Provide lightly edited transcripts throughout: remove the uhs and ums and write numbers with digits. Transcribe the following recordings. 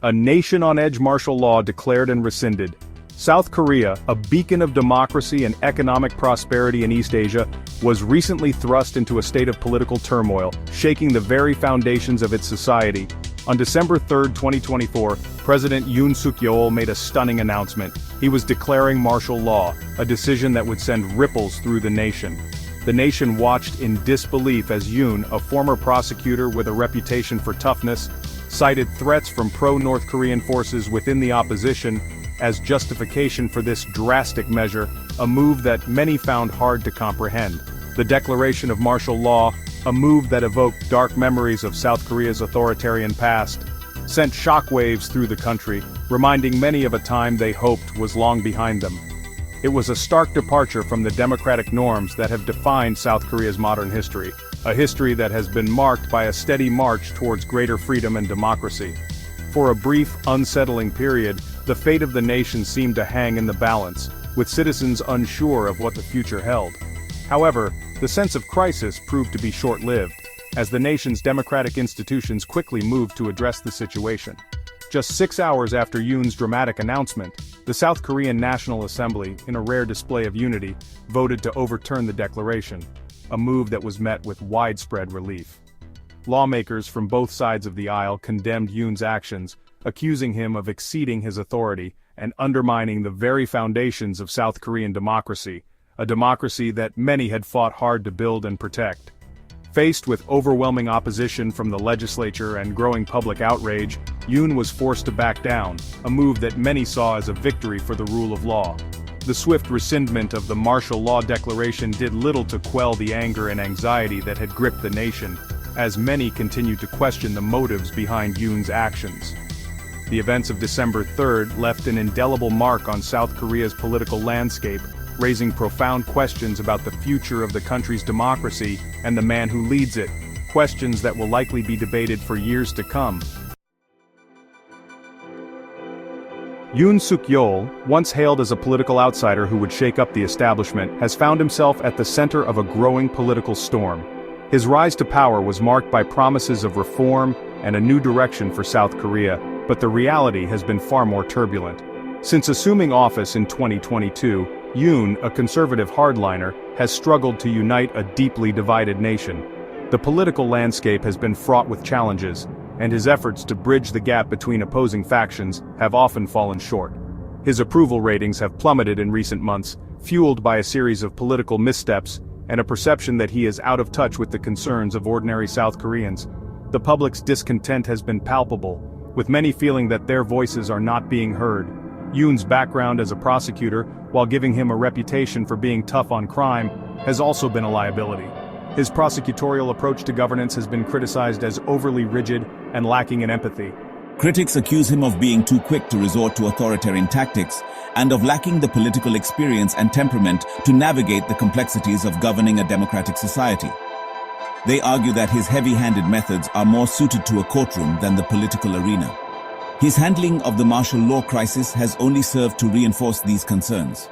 A nation-on-edge martial law declared and rescinded. South Korea, a beacon of democracy and economic prosperity in East Asia, was recently thrust into a state of political turmoil, shaking the very foundations of its society. On December 3, 2024, President Yoon Suk Yeol made a stunning announcement. He was declaring martial law, a decision that would send ripples through the nation. The nation watched in disbelief as Yoon, a former prosecutor with a reputation for toughness, cited threats from pro-North Korean forces within the opposition as justification for this drastic measure, a move that many found hard to comprehend. The declaration of martial law, a move that evoked dark memories of South Korea's authoritarian past, sent shockwaves through the country, reminding many of a time they hoped was long behind them. It was a stark departure from the democratic norms that have defined South Korea's modern history, a history that has been marked by a steady march towards greater freedom and democracy. For a brief, unsettling period, the fate of the nation seemed to hang in the balance, with citizens unsure of what the future held. However, the sense of crisis proved to be short-lived, as the nation's democratic institutions quickly moved to address the situation. Just 6 hours after Yoon's dramatic announcement, the South Korean National Assembly, in a rare display of unity, voted to overturn the declaration, a move that was met with widespread relief. Lawmakers from both sides of the aisle condemned Yoon's actions, accusing him of exceeding his authority and undermining the very foundations of South Korean democracy, a democracy that many had fought hard to build and protect. Faced with overwhelming opposition from the legislature and growing public outrage, Yoon was forced to back down, a move that many saw as a victory for the rule of law. The swift rescindment of the martial law declaration did little to quell the anger and anxiety that had gripped the nation, as many continued to question the motives behind Yoon's actions. The events of December 3 left an indelible mark on South Korea's political landscape, raising profound questions about the future of the country's democracy and the man who leads it, questions that will likely be debated for years to come. Yoon Suk Yeol, once hailed as a political outsider who would shake up the establishment, has found himself at the center of a growing political storm. His rise to power was marked by promises of reform and a new direction for South Korea, but the reality has been far more turbulent. Since assuming office in 2022, Yoon, a conservative hardliner, has struggled to unite a deeply divided nation. The political landscape has been fraught with challenges, and his efforts to bridge the gap between opposing factions have often fallen short. His approval ratings have plummeted in recent months, fueled by a series of political missteps and a perception that he is out of touch with the concerns of ordinary South Koreans. The public's discontent has been palpable, with many feeling that their voices are not being heard. Yoon's background as a prosecutor, while giving him a reputation for being tough on crime, has also been a liability. His prosecutorial approach to governance has been criticized as overly rigid and lacking in empathy. Critics accuse him of being too quick to resort to authoritarian tactics and of lacking the political experience and temperament to navigate the complexities of governing a democratic society. They argue that his heavy-handed methods are more suited to a courtroom than the political arena. His handling of the martial law crisis has only served to reinforce these concerns.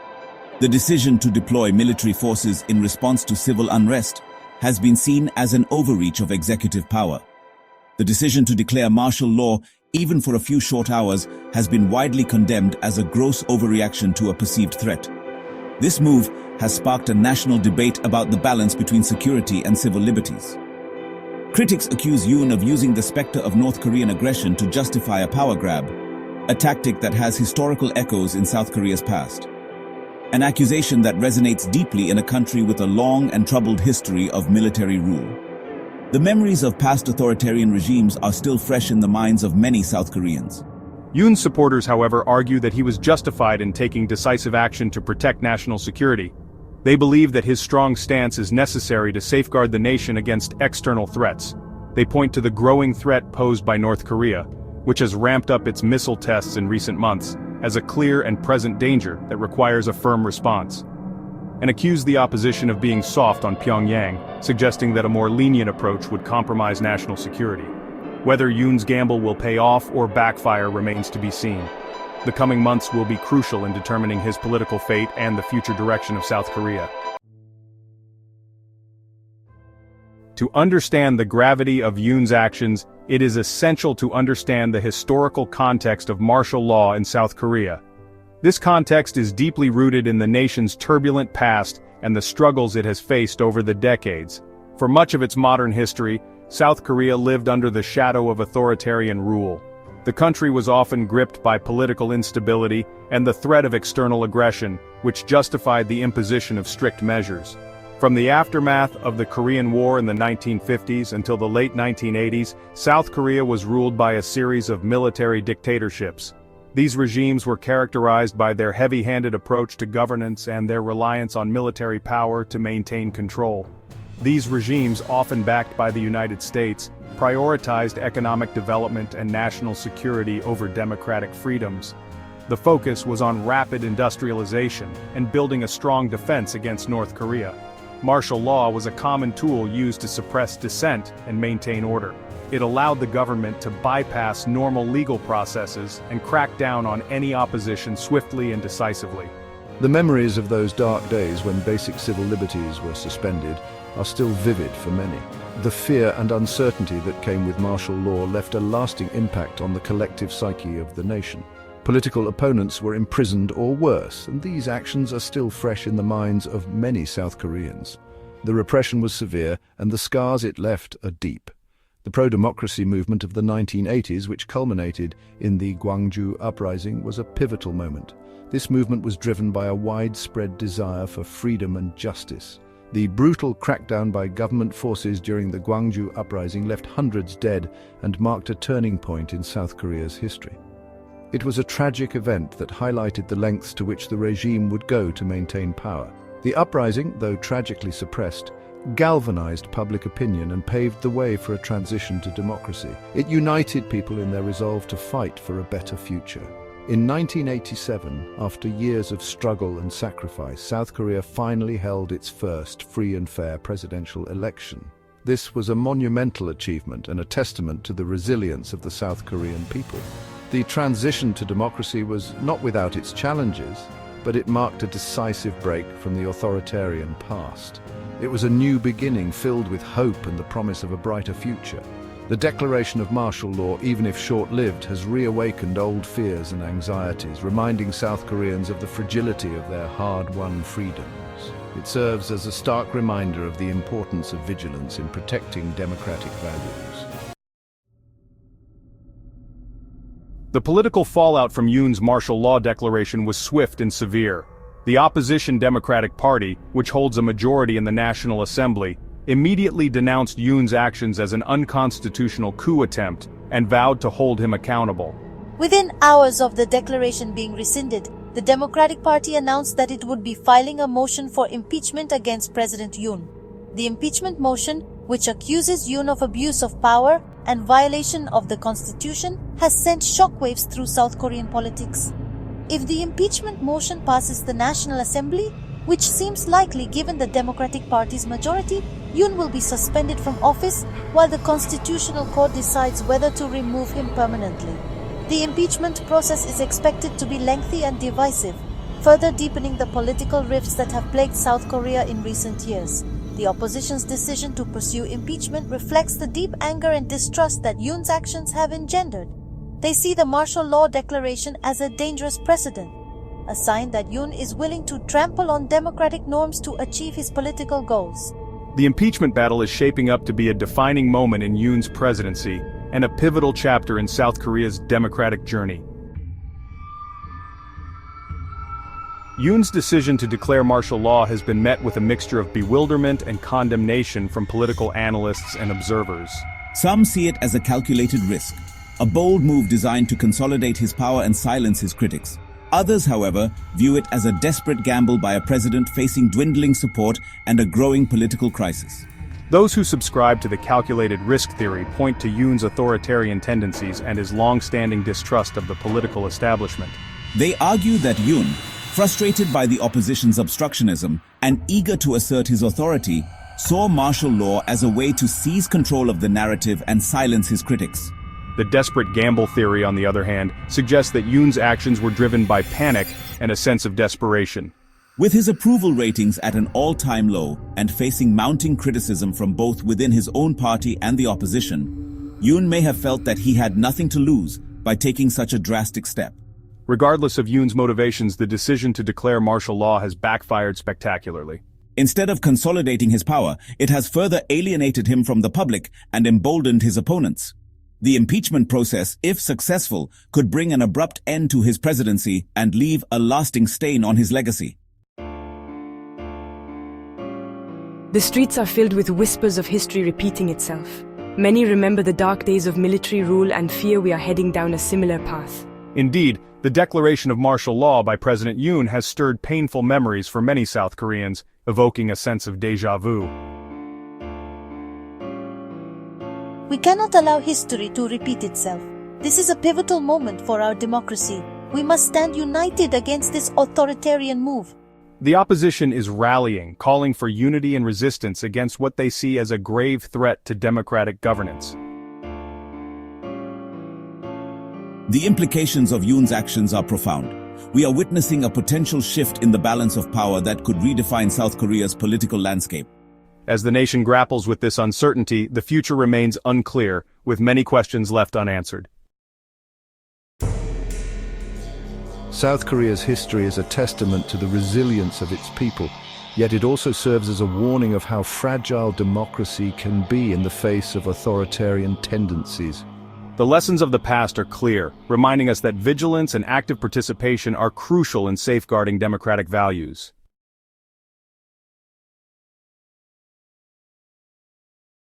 The decision to deploy military forces in response to civil unrest has been seen as an overreach of executive power. The decision to declare martial law, even for a few short hours, has been widely condemned as a gross overreaction to a perceived threat. This move has sparked a national debate about the balance between security and civil liberties. Critics accuse Yoon of using the specter of North Korean aggression to justify a power grab, a tactic that has historical echoes in South Korea's past. An accusation that resonates deeply in a country with a long and troubled history of military rule. The memories of past authoritarian regimes are still fresh in the minds of many South Koreans. Yoon's supporters, however, argue that he was justified in taking decisive action to protect national security. They believe that his strong stance is necessary to safeguard the nation against external threats. They point to the growing threat posed by North Korea, which has ramped up its missile tests in recent months, as a clear and present danger that requires a firm response. And accuse the opposition of being soft on Pyongyang, suggesting that a more lenient approach would compromise national security. Whether Yoon's gamble will pay off or backfire remains to be seen. The coming months will be crucial in determining his political fate and the future direction of South Korea. To understand the gravity of Yoon's actions, it is essential to understand the historical context of martial law in South Korea. This context is deeply rooted in the nation's turbulent past and the struggles it has faced over the decades. For much of its modern history, South Korea lived under the shadow of authoritarian rule. The country was often gripped by political instability and the threat of external aggression, which justified the imposition of strict measures. From the aftermath of the Korean War in the 1950s until the late 1980s, South Korea was ruled by a series of military dictatorships. These regimes were characterized by their heavy-handed approach to governance and their reliance on military power to maintain control. These regimes, often backed by the United States, prioritized economic development and national security over democratic freedoms. The focus was on rapid industrialization and building a strong defense against North Korea. Martial law was a common tool used to suppress dissent and maintain order. It allowed the government to bypass normal legal processes and crack down on any opposition swiftly and decisively. The memories of those dark days when basic civil liberties were suspended are still vivid for many. The fear and uncertainty that came with martial law left a lasting impact on the collective psyche of the nation. Political opponents were imprisoned or worse, and these actions are still fresh in the minds of many South Koreans. The repression was severe, and the scars it left are deep. The pro-democracy movement of the 1980s, which culminated in the Gwangju uprising, was a pivotal moment. This movement was driven by a widespread desire for freedom and justice. The brutal crackdown by government forces during the Gwangju uprising left hundreds dead and marked a turning point in South Korea's history. It was a tragic event that highlighted the lengths to which the regime would go to maintain power. The uprising, though tragically suppressed, galvanized public opinion and paved the way for a transition to democracy. It united people in their resolve to fight for a better future. In 1987, after years of struggle and sacrifice, South Korea finally held its first free and fair presidential election. This was a monumental achievement and a testament to the resilience of the South Korean people. The transition to democracy was not without its challenges, but it marked a decisive break from the authoritarian past. It was a new beginning filled with hope and the promise of a brighter future. The declaration of martial law, even if short-lived, has reawakened old fears and anxieties, reminding South Koreans of the fragility of their hard-won freedoms. It serves as a stark reminder of the importance of vigilance in protecting democratic values. The political fallout from Yoon's martial law declaration was swift and severe. The opposition Democratic Party, which holds a majority in the National Assembly, immediately denounced Yoon's actions as an unconstitutional coup attempt and vowed to hold him accountable. Within hours of the declaration being rescinded, the Democratic Party announced that it would be filing a motion for impeachment against President Yoon. The impeachment motion, which accuses Yoon of abuse of power and violation of the Constitution, has sent shockwaves through South Korean politics. If the impeachment motion passes the National Assembly, which seems likely given the Democratic Party's majority, Yoon will be suspended from office while the Constitutional Court decides whether to remove him permanently. The impeachment process is expected to be lengthy and divisive, further deepening the political rifts that have plagued South Korea in recent years. The opposition's decision to pursue impeachment reflects the deep anger and distrust that Yoon's actions have engendered. They see the martial law declaration as a dangerous precedent, a sign that Yoon is willing to trample on democratic norms to achieve his political goals. The impeachment battle is shaping up to be a defining moment in Yoon's presidency and a pivotal chapter in South Korea's democratic journey. Yoon's decision to declare martial law has been met with a mixture of bewilderment and condemnation from political analysts and observers. Some see it as a calculated risk, a bold move designed to consolidate his power and silence his critics. Others, however, view it as a desperate gamble by a president facing dwindling support and a growing political crisis. Those who subscribe to the calculated risk theory point to Yoon's authoritarian tendencies and his long-standing distrust of the political establishment. They argue that Yoon, frustrated by the opposition's obstructionism and eager to assert his authority, saw martial law as a way to seize control of the narrative and silence his critics. The desperate gamble theory, on the other hand, suggests that Yoon's actions were driven by panic and a sense of desperation. With his approval ratings at an all-time low and facing mounting criticism from both within his own party and the opposition, Yoon may have felt that he had nothing to lose by taking such a drastic step. Regardless of Yoon's motivations, the decision to declare martial law has backfired spectacularly. Instead of consolidating his power, it has further alienated him from the public and emboldened his opponents. The impeachment process, if successful, could bring an abrupt end to his presidency and leave a lasting stain on his legacy. The streets are filled with whispers of history repeating itself. Many remember the dark days of military rule and fear we are heading down a similar path. Indeed, the declaration of martial law by President Yoon has stirred painful memories for many South Koreans, evoking a sense of déjà vu. We cannot allow history to repeat itself. This is a pivotal moment for our democracy. We must stand united against this authoritarian move. The opposition is rallying, calling for unity and resistance against what they see as a grave threat to democratic governance. The implications of Yoon's actions are profound. We are witnessing a potential shift in the balance of power that could redefine South Korea's political landscape. As the nation grapples with this uncertainty, the future remains unclear, with many questions left unanswered. South Korea's history is a testament to the resilience of its people, yet it also serves as a warning of how fragile democracy can be in the face of authoritarian tendencies. The lessons of the past are clear, reminding us that vigilance and active participation are crucial in safeguarding democratic values.